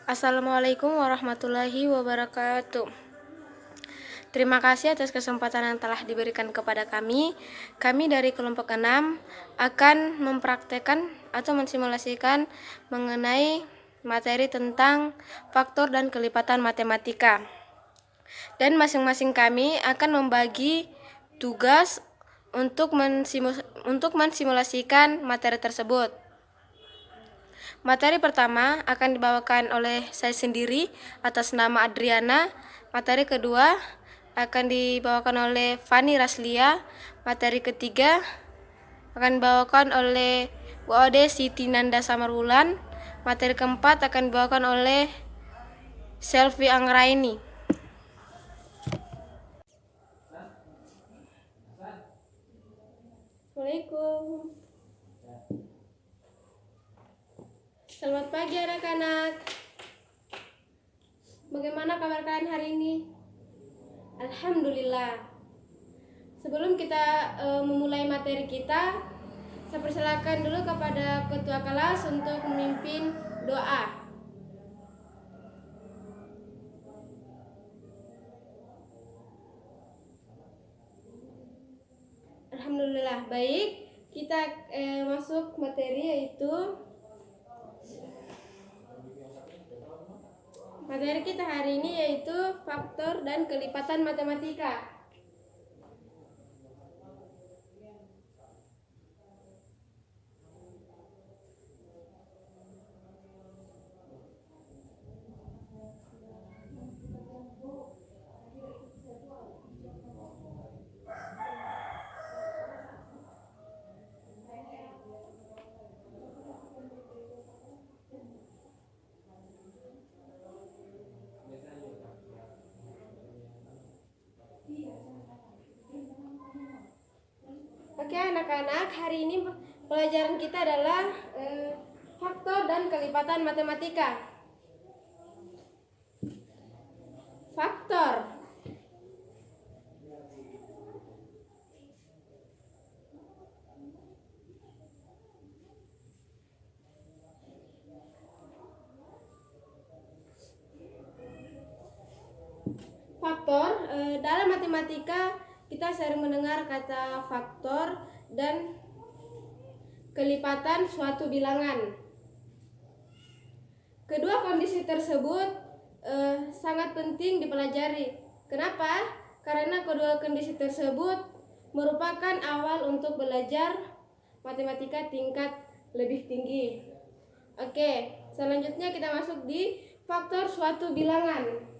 Assalamualaikum warahmatullahi wabarakatuh. Terima kasih atas kesempatan yang telah diberikan kepada kami. Kami dari kelompok 6 akan mempraktekkan atau mensimulasikan mengenai materi tentang faktor dan kelipatan matematika. Dan masing-masing kami akan membagi tugas untuk mensimulasikan materi tersebut. Materi pertama akan dibawakan oleh saya sendiri atas nama Adriana. Materi kedua akan dibawakan oleh Fani Raslia. Materi ketiga akan dibawakan oleh Bu Ode Siti Nanda Samarwulan. Materi keempat akan dibawakan oleh Selvi Anggraini. Assalamualaikum. Selamat pagi anak-anak. Bagaimana kabar kalian hari ini? Alhamdulillah. Sebelum kita memulai materi kita, saya persilakan dulu kepada ketua kelas untuk memimpin doa. Alhamdulillah. Baik, kita masuk materi yaitu materi kita hari ini yaitu faktor dan kelipatan matematika. Oke anak-anak, hari ini pelajaran kita adalah faktor dan kelipatan matematika. Faktor. Faktor, dalam matematika kita sering mendengar kata faktor dan kelipatan suatu bilangan. Kedua kondisi tersebut sangat penting dipelajari. Kenapa? Karena kedua kondisi tersebut merupakan awal untuk belajar matematika tingkat lebih tinggi. Oke, selanjutnya kita masuk di faktor suatu bilangan.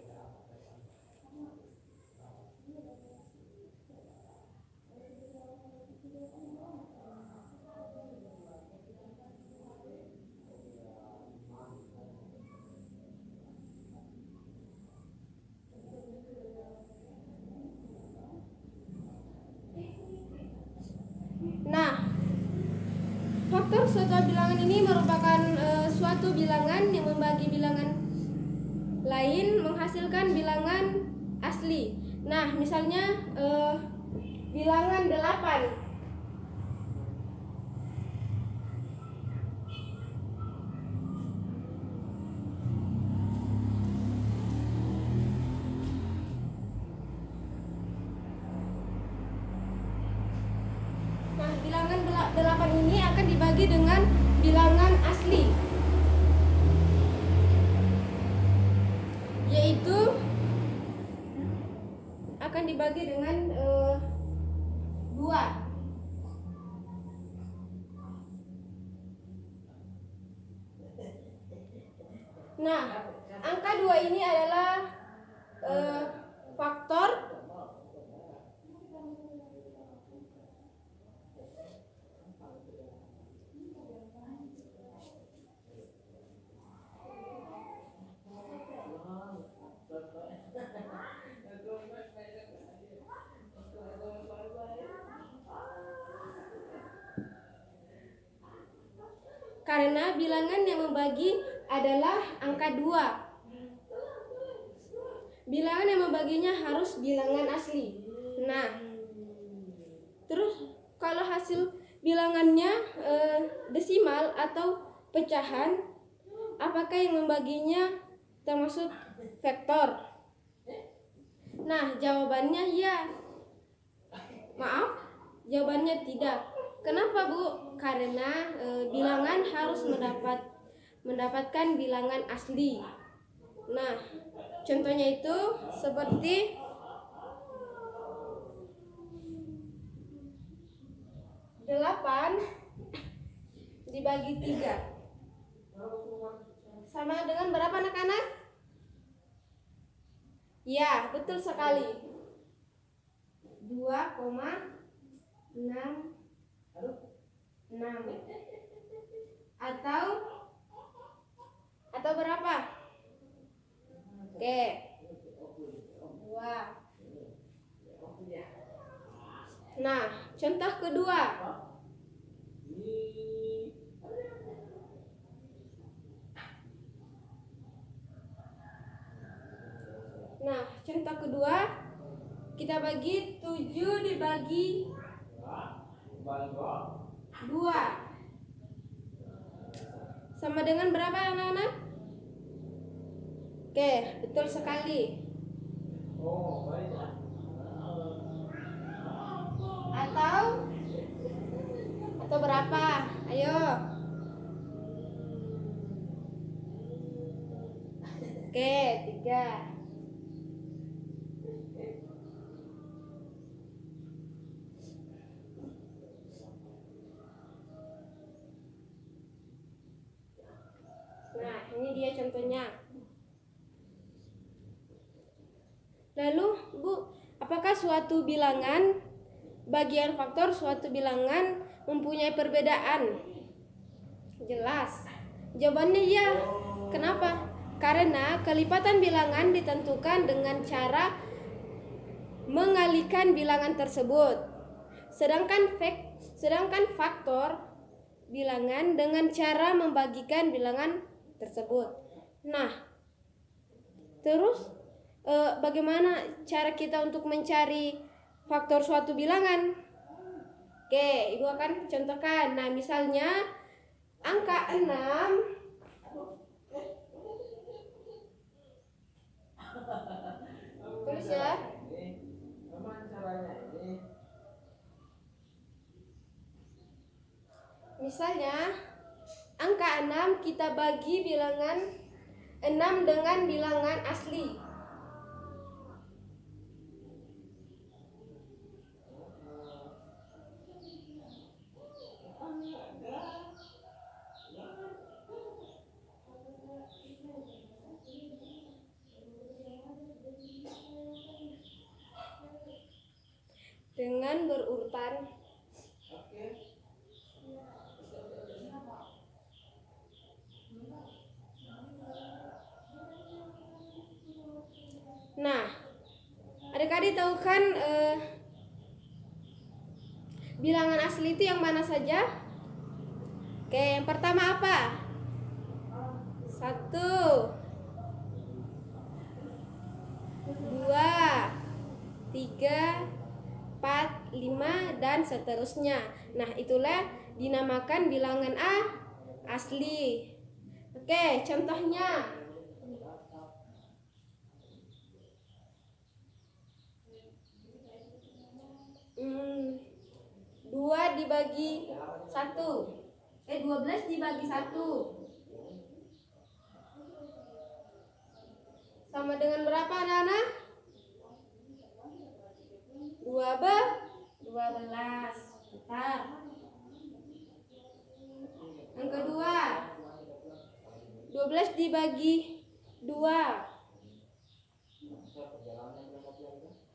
Nah, faktor suatu bilangan ini merupakan suatu bilangan yang membagi bilangan lain menghasilkan bilangan asli. Nah, misalnya bilangan 8. Nah, bilangan 8 ini akan dibagi dengan bilangan asli, yaitu akan dibagi dengan 2. Nah, angka 2 ini adalah faktor karena bilangan yang membagi adalah angka 2. Bilangan yang membaginya harus bilangan asli. Nah, terus kalau hasil bilangannya desimal atau pecahan, apakah yang membaginya termasuk vektor? Nah, jawabannya ya. Maaf, jawabannya tidak. Kenapa, Bu? Karena bilangan harus mendapatkan bilangan asli. Nah, contohnya itu seperti 8 dibagi 3 sama dengan berapa, anak-anak? Ya, betul sekali. 2,66 atau berapa? Oke. 2. Nah, contoh kedua. Nah, contoh kedua, kita bagi 7 dibagi 2 sama dengan berapa, anak-anak? Oke, betul sekali. Atau berapa? Ayo. Oke, 3. Nah, ini dia contohnya. Lalu, Bu, apakah suatu bilangan, bagian faktor suatu bilangan mempunyai perbedaan? Jelas. Jawabannya ya. Kenapa? Karena kelipatan bilangan ditentukan dengan cara mengalihkan bilangan tersebut. Sedangkan faktor bilangan dengan cara membagikan bilangan tersebut. Nah, terus bagaimana cara kita untuk mencari faktor suatu bilangan? Oke, Ibu akan contohkan. Nah, misalnya angka 6 tulis ya. Misalnya angka 6 kita bagi bilangan 6 dengan bilangan asli. Dengan berurutan. Nah, adik-adik tahu kan bilangan asli itu yang mana saja? Oke, yang pertama apa? 1, 2, 3, 4, 5, dan seterusnya. Nah, itulah dinamakan bilangan asli. Oke, contohnya. Hmm, 2 dibagi 1. 12 dibagi 1. Sama dengan berapa, anak-anak? 12. Bentar. Yang kedua, 12 dibagi 2.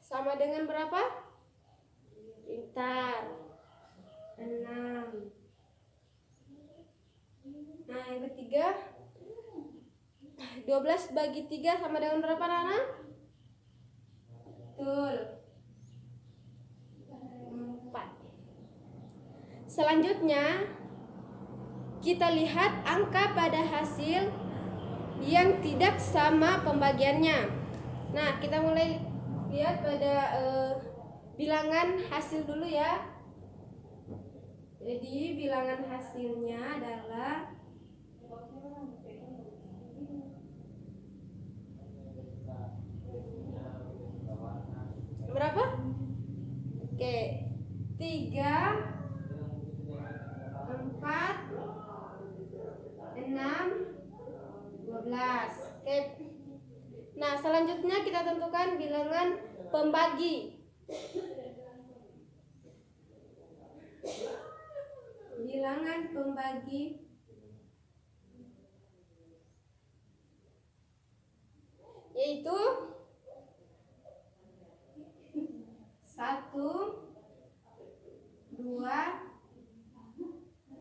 Sama dengan berapa? Pintar. 6. Nah, yang ketiga, 12 bagi 3 sama dengan berapa, Nana? Betul. 4. Selanjutnya, kita lihat angka pada hasil yang tidak sama pembagiannya. Nah, kita mulai lihat pada bilangan hasil dulu ya. Jadi bilangan hasilnya adalah 12. Oke. Nah, selanjutnya kita tentukan bilangan pembagi. Bilangan pembagi yaitu 1, 2,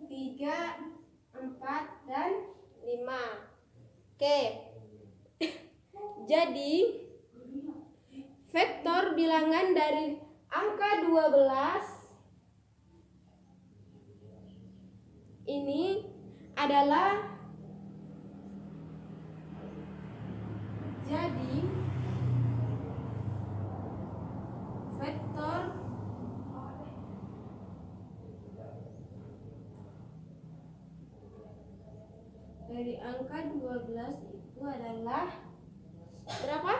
3, 4, dan 5. Oke. Jadi vektor bilangan dari angka 12 ini adalah vektor dari angka 12 itu adalah berapa?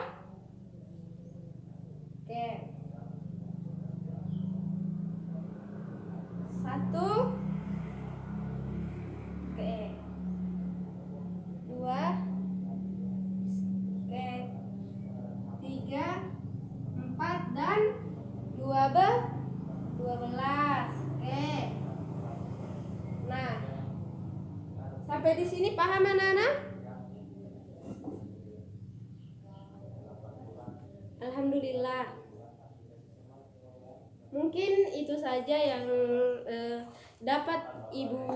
Oke. 1. Oke. 2. Oke. 3, 4, dan 12. Oke. Nah, sampai di sini paham anak-anak? Alhamdulillah. Mungkin itu saja yang dapat Ibu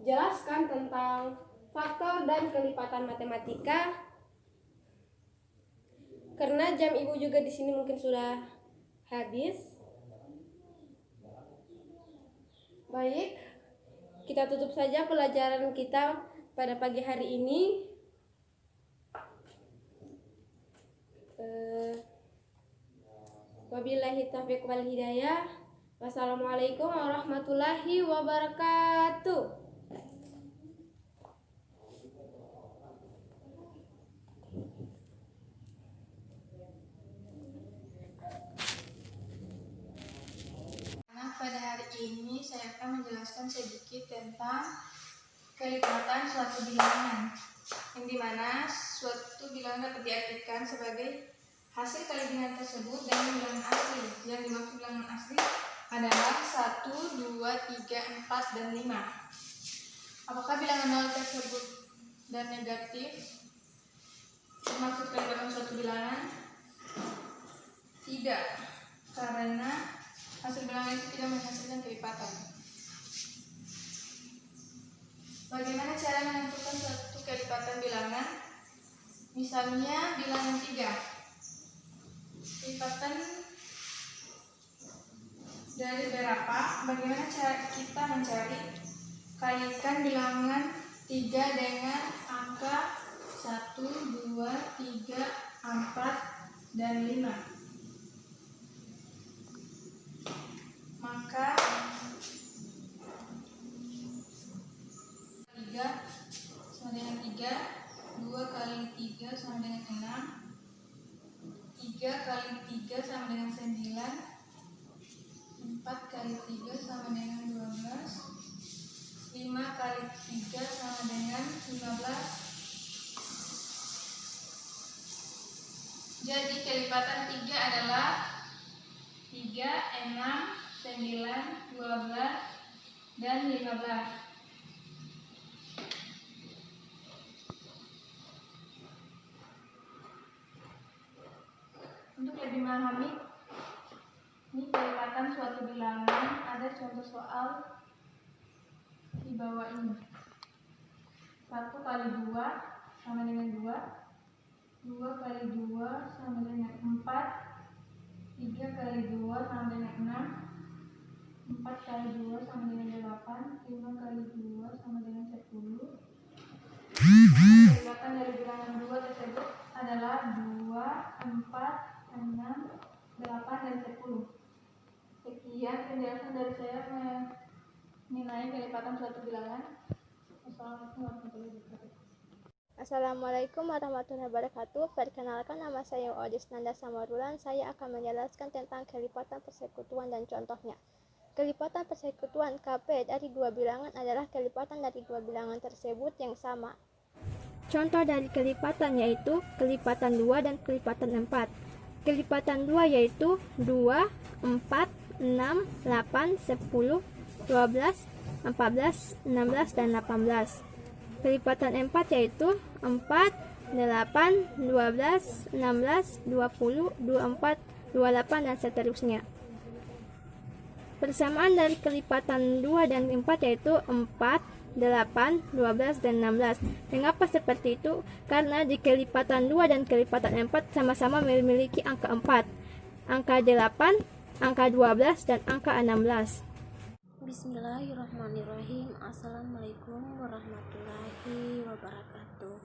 jelaskan tentang faktor dan kelipatan matematika. Karena jam Ibu juga di sini mungkin sudah habis. Baik, kita tutup saja pelajaran kita pada pagi hari ini. Wabillahi taufiq wal hidayah. Wassalamualaikum warahmatullahi wabarakatuh. Pada hari ini saya akan menjelaskan sedikit tentang kelipatan suatu bilangan, yang dimana suatu bilangan dapat diartikan sebagai hasil kali bilangan tersebut dengan bilangan asli. Yang dimaksud bilangan asli adalah 1, 2, 3, 4, dan 5. Apakah bilangan 0 tersebut dan negatif dimaksud kelipatan suatu bilangan? Tidak, karena hasil bilangan itu tidak menghasilkan kelipatan. Bagaimana cara menentukan suatu kelipatan bilangan? Misalnya bilangan 3. Kelipatan dari berapa? Bagaimana cara kita mencari? Kalikan bilangan 3 dengan angka 1, 2, 3, 4, dan 5. Maka 3 sama dengan 3, 2 kali 3 sama dengan 6, 3 kali 3 sama dengan 9, 4 kali 3 sama dengan 12, 5 kali 3 sama dengan 15. Jadi kelipatan 3 adalah 3, 6, 9, 12, dan 15. Untuk lebih memahami ini kelipatan suatu bilangan, ada contoh soal di bawah ini. 1 kali 2 sama dengan 2, 2 kali 2 sama dengan 4, 3 kali 2 sama dengan 6, 4 kali 2 sama dengan 8, 5 kali 2 sama dengan 10. Kelipatan dari bilangan 2 tersebut adalah 2, 4, 6, 8, dan 10. Sekian penjelasan dari saya mengenai kelipatan suatu bilangan. Assalamualaikum warahmatullahi wabarakatuh. Perkenalkan, nama saya Odis Nanda Samarulan. Saya akan menjelaskan tentang kelipatan persekutuan dan contohnya. Kelipatan persekutuan KP dari dua bilangan adalah kelipatan dari dua bilangan tersebut yang sama. Contoh dari kelipatan yaitu kelipatan 2 dan kelipatan 4. Kelipatan 2 yaitu 2, 4, 6, 8, 10, 12, 14, 16, dan 18. Kelipatan 4 yaitu 4, 8, 12, 16, 20, 24, 28, dan seterusnya. Persamaan dari kelipatan 2 dan 4 yaitu 4, 8, 12, dan 16. Mengapa seperti itu? Karena di kelipatan 2 dan kelipatan 4 sama-sama memiliki angka 4, angka 8, angka 12, dan angka 16. Bismillahirrahmanirrahim. Assalamualaikum warahmatullahi wabarakatuh.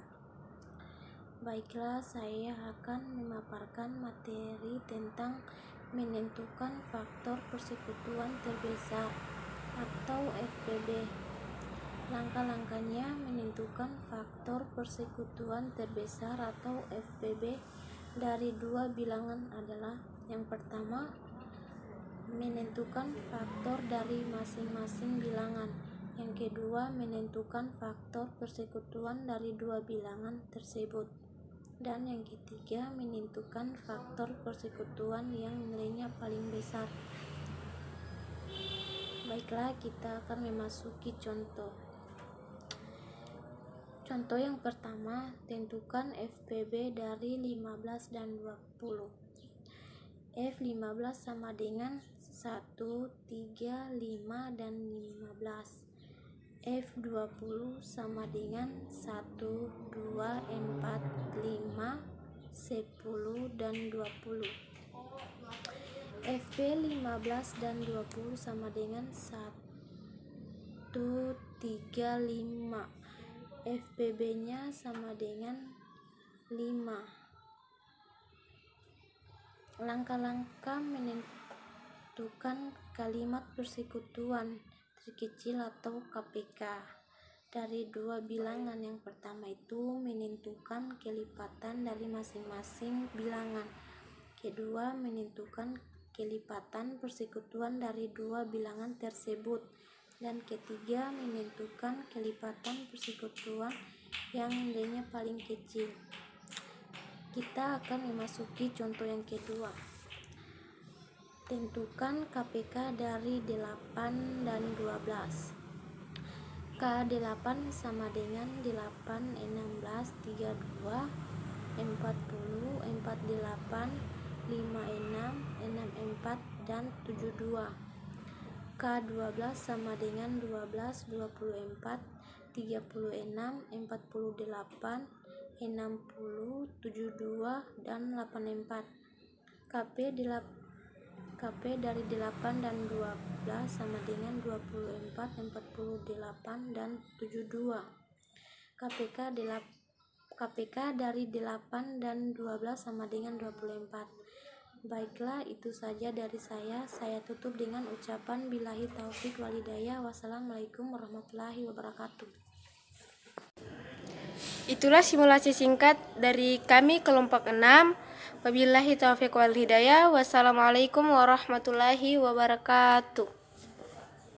Baiklah, saya akan memaparkan materi tentang menentukan faktor persekutuan terbesar atau FPB. Langkah-langkahnya menentukan faktor persekutuan terbesar atau FPB dari dua bilangan adalah: yang pertama, menentukan faktor dari masing-masing bilangan; yang kedua, menentukan faktor persekutuan dari dua bilangan tersebut; dan yang ketiga, menentukan faktor persekutuan yang nilainya paling besar. Baiklah, kita akan memasuki contoh. Contoh yang pertama, tentukan FPB dari 15 dan 20. F15 sama dengan 1, 3, 5, dan 15. F20 sama dengan 1, 2, 4, 5, 10, dan 20. FP15 dan 20 sama dengan 1, 3, 5. FPB nya sama dengan 5. Langkah-langkah menentukan kalimat persekutuan terkecil atau KPK dari dua bilangan. Yang pertama itu menentukan kelipatan dari masing-masing bilangan. Kedua, menentukan kelipatan persekutuan dari dua bilangan tersebut. Dan ketiga, menentukan kelipatan persekutuan yang nilainya paling kecil. Kita akan memasuki contoh yang kedua. Tentukan KPK dari 8 dan 12. K8 sama dengan 8, 16, 32, 40, 48, 56, 64, dan 72. K12 sama dengan 12, 24, 36, 48, 60, 72, dan 84. KP dari 8 dan 12 sama dengan 24, 48, dan 72. KPK dari 8 dan 12 sama dengan 24. Baiklah, itu saja dari saya. Saya tutup dengan ucapan billahi taufik wal hidayah. Wassalamualaikum warahmatullahi wabarakatuh. Itulah simulasi singkat dari kami kelompok 6. Wabillahi taufiq wal hidayah. Wassalamualaikum warahmatullahi wabarakatuh.